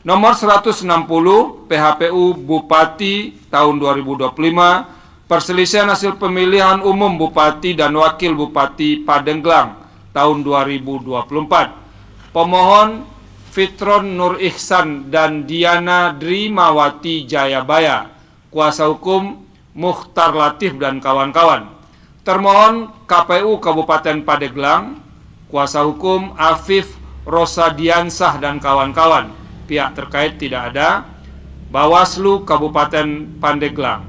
Nomor 160 PHPU Bupati tahun 2025, perselisihan hasil pemilihan umum Bupati dan Wakil Bupati Pandeglang tahun 2024. Pemohon Fitron Nur Ihsan dan Diana Drimawati Jayabaya, kuasa hukum Mukhtar Latif dan kawan-kawan. Termohon KPU Kabupaten Pandeglang, kuasa hukum Afif Rosadiansah dan kawan-kawan. Pihak terkait tidak ada. Bawaslu Kabupaten Pandeglang.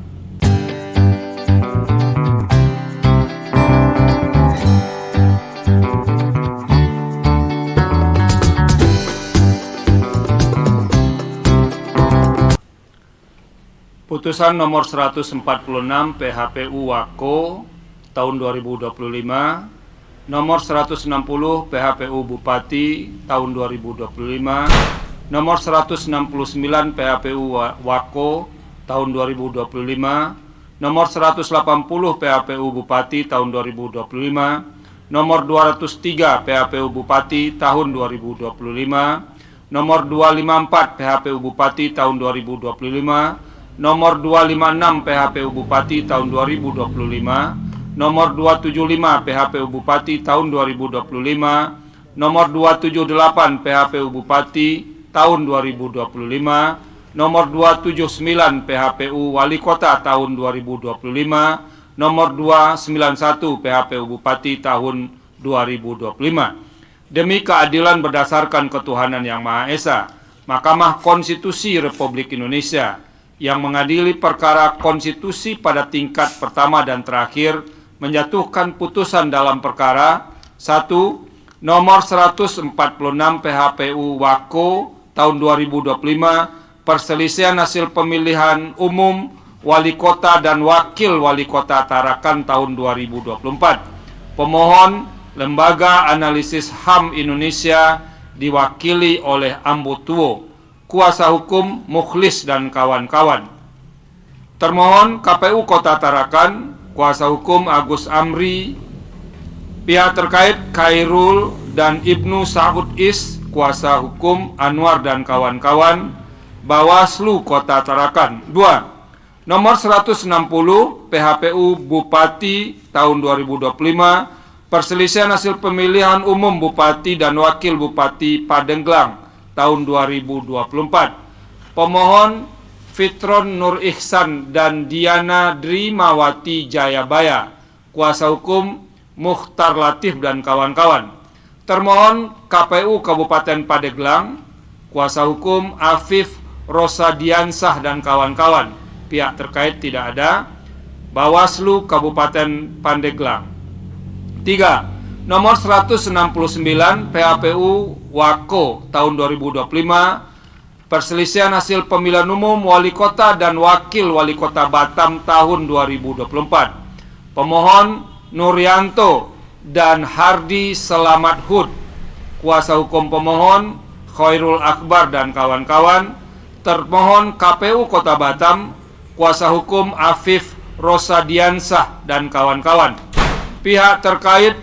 Putusan nomor 146 PHPU Wako tahun 2025, nomor 160 PHPU Bupati tahun 2025, nomor 169 PHPU Wako tahun 2025, nomor 180 PHPU Bupati tahun 2025, nomor 203 PHPU Bupati tahun 2025, nomor 254 PHPU Bupati tahun 2025, nomor 256 PHPU Bupati tahun 2025, nomor 275 PHPU Bupati tahun 2025, nomor 278 PHPU Bupati tahun 2025, nomor 279 PHPU Wali Kota tahun 2025, nomor 291 PHPU Bupati tahun 2025. Demi keadilan berdasarkan ketuhanan yang Maha Esa, Mahkamah Konstitusi Republik Indonesia yang mengadili perkara konstitusi pada tingkat pertama dan terakhir menjatuhkan putusan dalam perkara 1. Nomor 146 PHPU Wako tahun 2025, perselisihan hasil pemilihan umum Wali Kota dan Wakil Wali Kota Tarakan tahun 2024. Pemohon Lembaga Analisis HAM Indonesia diwakili oleh Ambo Tuo, kuasa hukum Mukhlis dan kawan-kawan. Termohon KPU Kota Tarakan, kuasa hukum Agus Amri. Pihak terkait Khairul dan Ibnu Saud Is, kuasa hukum Anwar dan kawan-kawan. Bawaslu Kota Tarakan. 2. Nomor 160 PHPU Bupati tahun 2025, perselisihan hasil pemilihan umum Bupati dan Wakil Bupati Pandeglang tahun 2024. Pemohon Fitron Nur Ihsan dan Diana Drimawati Jayabaya, kuasa hukum Mukhtar Latif dan kawan-kawan. Termohon KPU Kabupaten Pandeglang, kuasa hukum Afif Rosadiansah dan kawan-kawan. Pihak terkait tidak ada. Bawaslu Kabupaten Pandeglang. 3. Nomor 169 PHPU Wako tahun 2025, perselisihan hasil pemilihan umum Wali Kota dan Wakil Wali Kota Batam tahun 2024. Pemohon Nuryanto dan Hardi Selamat Hud, kuasa hukum pemohon Khairul Akbar dan kawan-kawan. Termohon KPU Kota Batam, kuasa hukum Afif Rosadiansah dan kawan-kawan. Pihak terkait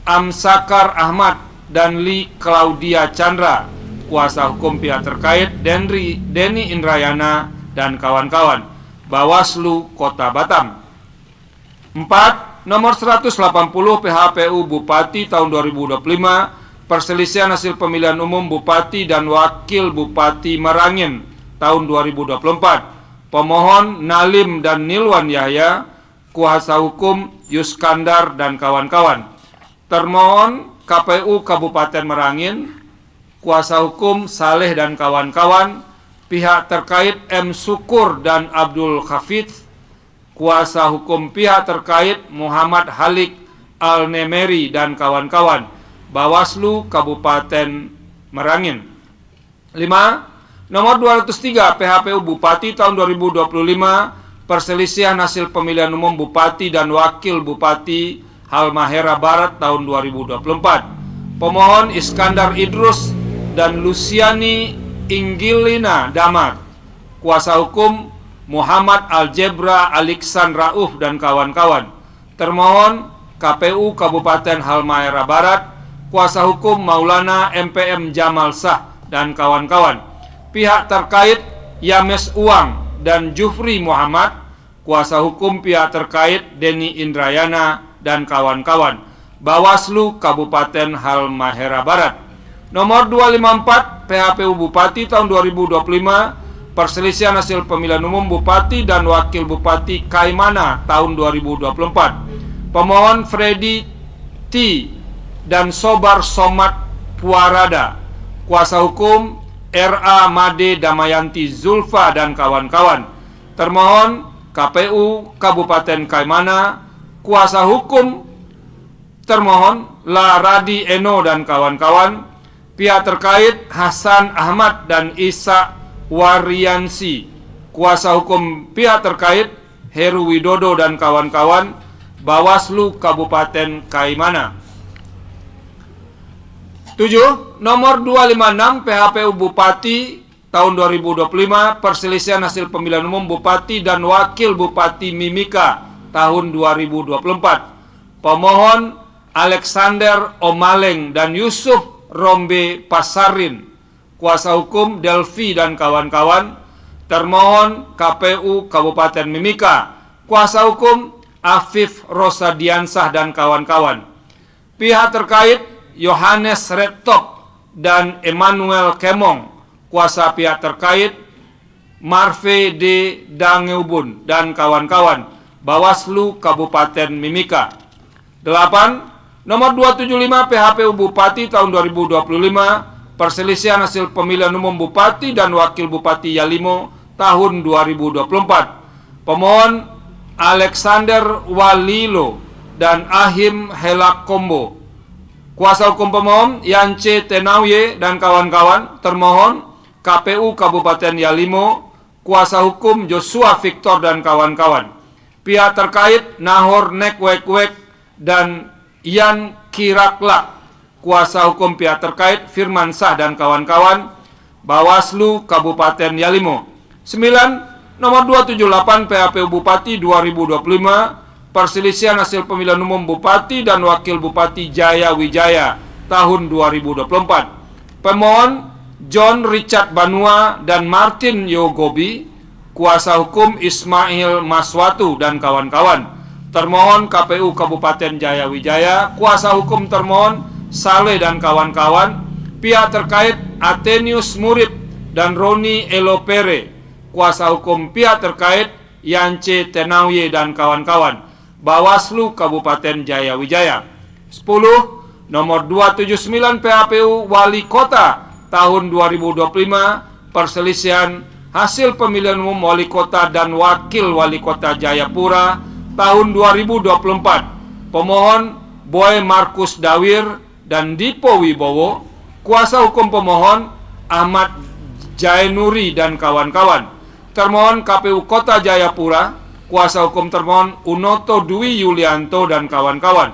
Amsakar Ahmad dan Li Claudia Chandra, kuasa hukum pihak terkait Denny Indrayana dan kawan-kawan. Bawaslu Kota Batam. 4. Nomor 180 PHPU Bupati tahun 2025, perselisihan hasil pemilihan umum Bupati dan Wakil Bupati Merangin tahun 2024. Pemohon Nalim dan Nilwan Yahya, kuasa hukum Yuskandar dan kawan-kawan. Termohon KPU Kabupaten Merangin, kuasa hukum Saleh dan kawan-kawan. Pihak terkait M. Syukur dan Abdul Hafidz, kuasa hukum pihak terkait Muhammad Halik Al-Nemeri dan kawan-kawan. Bawaslu Kabupaten Merangin. 5. Nomor 203 PHPU Bupati tahun 2025, perselisihan hasil pemilihan umum Bupati dan Wakil Bupati Halmahera Barat tahun 2024. Pemohon Iskandar Idrus dan Luciani Inggilina Damar, kuasa hukum Muhammad Aljebra Aliksan Rauf dan kawan-kawan. Termohon KPU Kabupaten Halmahera Barat, kuasa hukum Maulana MPM Jamal Shah dan kawan-kawan. pihak terkait Yames Uang dan Jufri Muhammad. Kuasa hukum pihak terkait Denny Indrayana dan kawan-kawan. Bawaslu Kabupaten Halmahera Barat. Nomor 254 PHPU Bupati tahun 2025, perselisihan hasil pemilihan umum Bupati dan Wakil Bupati Kaimana tahun 2024. Pemohon Freddy T dan Sobar Somad Puarada. Kuasa hukum RA Made Damayanti Zulfa dan kawan-kawan. Termohon KPU Kabupaten Kaimana. Kuasa hukum termohon Laradi Eno dan kawan-kawan. Pihak terkait Hasan Ahmad dan Isa Wariansi. Kuasa hukum pihak terkait Heru Widodo dan kawan-kawan. Bawaslu Kabupaten Kaimana. 7. Nomor 256 PHPU Bupati tahun 2025, perselisihan hasil pemilihan umum Bupati dan Wakil Bupati Mimika tahun 2024. Pemohon Alexander Omaleng dan Yusuf Rombe Pasarin. Kuasa hukum Delvi dan kawan-kawan. Termohon KPU Kabupaten Mimika. Kuasa hukum Afif Rosadiansah dan kawan-kawan. Pihak terkait Yohanes Redtop dan Emmanuel Kemong. Kuasa pihak terkait Marve D. Dangeubun dan kawan-kawan. Bawaslu Kabupaten Mimika. 8. Nomor 275 PHPU Bupati tahun 2025, perselisihan hasil pemilihan umum Bupati dan Wakil Bupati Yalimo tahun 2024. Pemohon Alexander Walilo dan Ahim Helakombo. Kuasa hukum pemohon Yance Tenauye dan kawan-kawan. Termohon KPU Kabupaten Yalimo. Kuasa hukum Joshua Victor dan kawan-kawan. Pihak terkait Nahor Nekwekwek dan Ian Kirakla. Kuasa hukum pihak terkait Firman Sah dan kawan-kawan. Bawaslu Kabupaten Yalimo. 9. Nomor 278 PHPU Bupati 2025, perselisihan hasil pemilihan umum Bupati dan Wakil Bupati Jaya Wijaya tahun 2024. Pemohon John Richard Banua dan Martin Yogobi. Kuasa hukum Ismail Maswatu dan kawan-kawan. Termohon KPU Kabupaten Jaya Wijaya. Kuasa hukum termohon Saleh dan kawan-kawan. Pihak terkait Athenius Murib dan Roni Elopere. Kuasa hukum pihak terkait Yance Tenauye dan kawan-kawan. Bawaslu Kabupaten Jaya Wijaya. 10. Nomor 279 PHPU Wali Kota tahun 2025, perselisihan hasil pemilihan umum Wali Kota dan Wakil Wali Kota Jayapura tahun 2024. Pemohon Boy Markus Dawir dan Dipo Wibowo. Kuasa hukum pemohon Ahmad Jainuri dan kawan-kawan. Termohon KPU Kota Jayapura. Kuasa hukum termohon Unoto Dwi Yulianto dan kawan-kawan.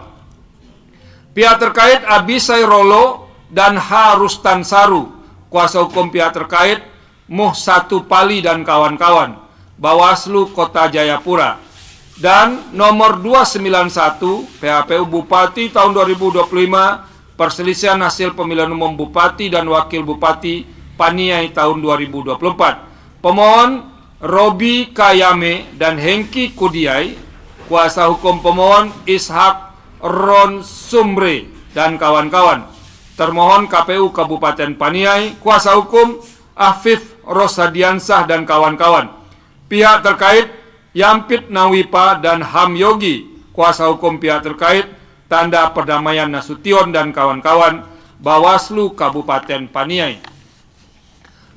Pihak terkait Abisai Rolo dan H. Rustan Saru. Kuasa hukum pihak terkait Muhsatu Pali dan kawan-kawan. Bawaslu Kota Jayapura. Dan nomor 291 PHPU Bupati tahun 2025, perselisihan hasil pemilihan umum Bupati dan Wakil Bupati Paniai tahun 2024. Pemohon Robi Kayame dan Hengki Kudiai. Kuasa hukum pemohon Ishak Ron Sumbre dan kawan-kawan. Termohon KPU Kabupaten Paniai. Kuasa hukum Afif Rosadiansah dan kawan-kawan. Pihak terkait Yampit Nawipa dan Ham Yogi. Kuasa hukum pihak terkait Tanda Perdamaian Nasution dan kawan-kawan. Bawaslu Kabupaten Paniai.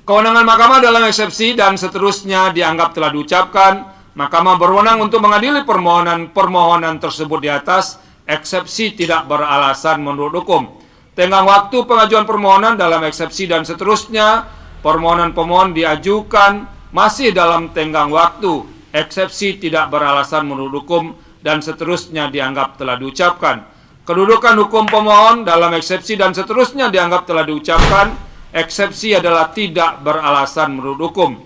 Kewenangan mahkamah dalam eksepsi dan seterusnya dianggap telah diucapkan. Mahkamah berwenang untuk mengadili permohonan tersebut di atas. Eksepsi tidak beralasan menurut hukum. Tenggang waktu pengajuan permohonan dalam eksepsi dan seterusnya, permohonan pemohon diajukan masih dalam tenggang waktu. Eksepsi tidak beralasan menurut hukum dan seterusnya dianggap telah diucapkan. Kedudukan hukum pemohon dalam eksepsi dan seterusnya dianggap telah diucapkan. Eksepsi adalah tidak beralasan menurut hukum.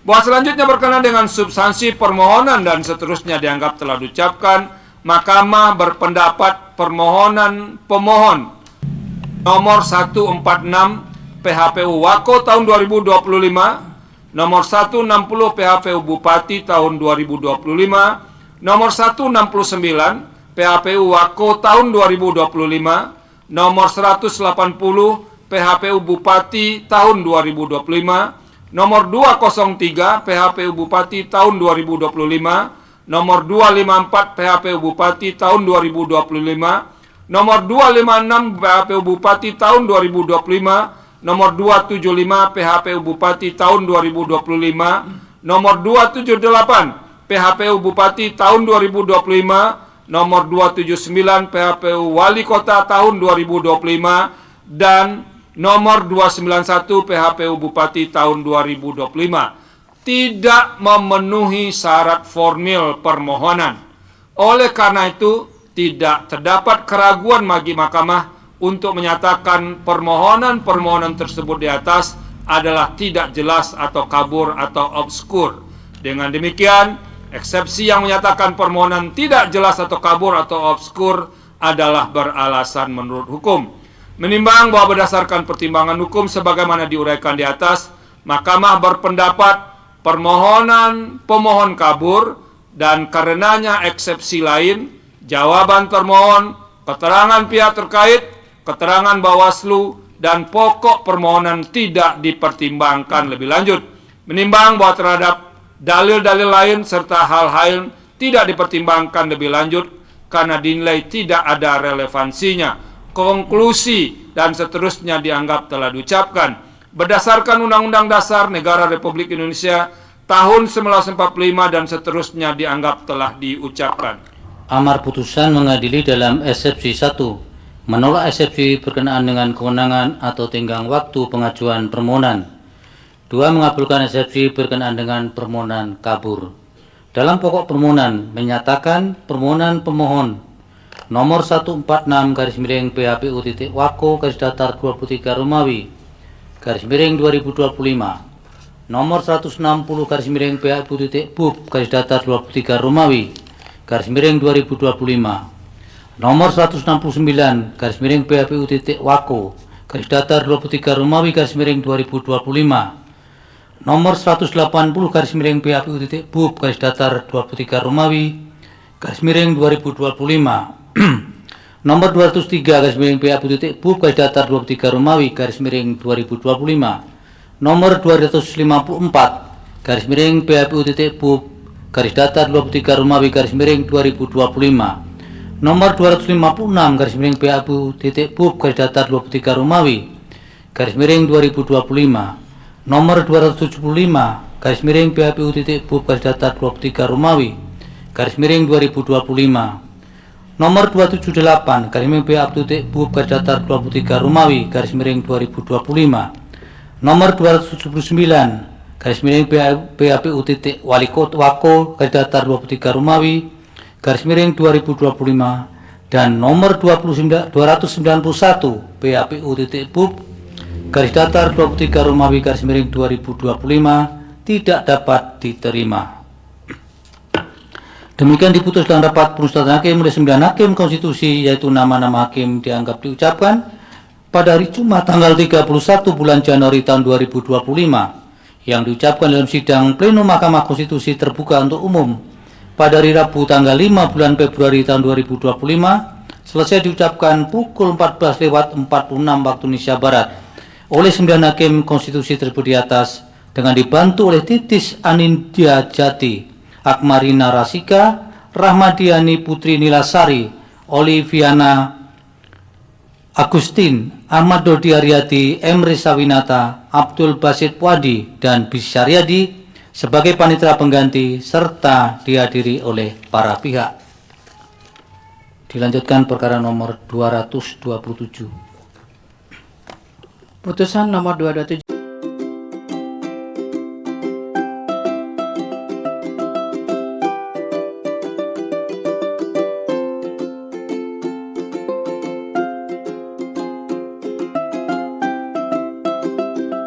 Bahwa selanjutnya berkenaan dengan substansi permohonan dan seterusnya dianggap telah diucapkan. Mahkamah berpendapat permohonan pemohon nomor 146 PHPU Wako tahun 2025, nomor 160 PHPU Bupati tahun 2025, nomor 169 PHPU Wako tahun 2025, nomor 180 PHPU Bupati tahun 2025, nomor 203 PHPU Bupati tahun 2025, nomor 254 PHPU Bupati tahun 2025, nomor 256 PHPU Bupati tahun 2025, nomor 275 PHPU Bupati tahun 2025, nomor 278 PHPU Bupati tahun 2025, nomor 279 PHPU Wali Kota tahun 2025, dan nomor 291 PHPU Bupati tahun 2025 tidak memenuhi syarat formil permohonan. Oleh karena itu, tidak terdapat keraguan bagi mahkamah untuk menyatakan permohonan-permohonan tersebut di atas adalah tidak jelas atau kabur atau obskur. Dengan demikian, eksepsi yang menyatakan permohonan tidak jelas atau kabur atau obskur adalah beralasan menurut hukum. Menimbang bahwa berdasarkan pertimbangan hukum sebagaimana diuraikan di atas, mahkamah berpendapat permohonan pemohon kabur dan karenanya eksepsi lain, jawaban termohon, keterangan pihak terkait, keterangan Bawaslu, dan pokok permohonan tidak dipertimbangkan lebih lanjut. Menimbang bahwa terhadap dalil-dalil lain serta hal-hal tidak dipertimbangkan lebih lanjut karena dinilai tidak ada relevansinya, konklusi dan seterusnya dianggap telah diucapkan. Berdasarkan Undang-Undang Dasar Negara Republik Indonesia tahun 1945 dan seterusnya dianggap telah diucapkan. Amar putusan mengadili dalam eksepsi 1, menolak eksepsi berkenaan dengan kewenangan atau tenggang waktu pengajuan permohonan. 2, mengabulkan eksepsi berkenaan dengan permohonan kabur. Dalam pokok permohonan menyatakan permohonan pemohon nomor 146-PHPU.Wako-23 Romawi _2025, nomor 160-PHPU.Bub-23 Romawi _2025, nomor 169-PHPU.Wako-23 Romawi _2025, nomor 180-PHPU.Bub-23 Romawi _2025, nomor 203-PHPU.Bub-23 Romawi _2025, nomor 254-PHPU.Bub-23 Romawi _2025, nomor 256-PHPU.Bub-23 Romawi _2025, nomor 275-PHPU.Bub-23 Romawi _2025, nomor 278-PHPU.Bub-23 Romawi _2025, nomor 279-PHPU.Wali Kota Wako-23 Romawi _2025, dan nomor 291 PHPU.Bub-23 Romawi _2025 tidak dapat diterima. Demikian diputus dalam rapat permusyawaratan hakim oleh 9 hakim konstitusi, yaitu nama-nama hakim dianggap diucapkan pada hari Jumat tanggal 31 bulan Januari tahun 2025 yang diucapkan dalam sidang pleno Mahkamah Konstitusi terbuka untuk umum pada hari Rabu tanggal 5 bulan Februari tahun 2025 selesai diucapkan pukul 14:46 waktu Indonesia Barat oleh 9 hakim konstitusi tersebut di atas dengan dibantu oleh Titis Anindya Jati, Akmarina Rasika, Rahmadiani Putri Nilasari, Oliviana Agustin, Ahmad Dodi Aryati, Emre Sawinata, Abdul Basit Wadi, dan Bisyariadi sebagai panitera pengganti serta dihadiri oleh para pihak. Dilanjutkan perkara nomor 227. Putusan nomor 227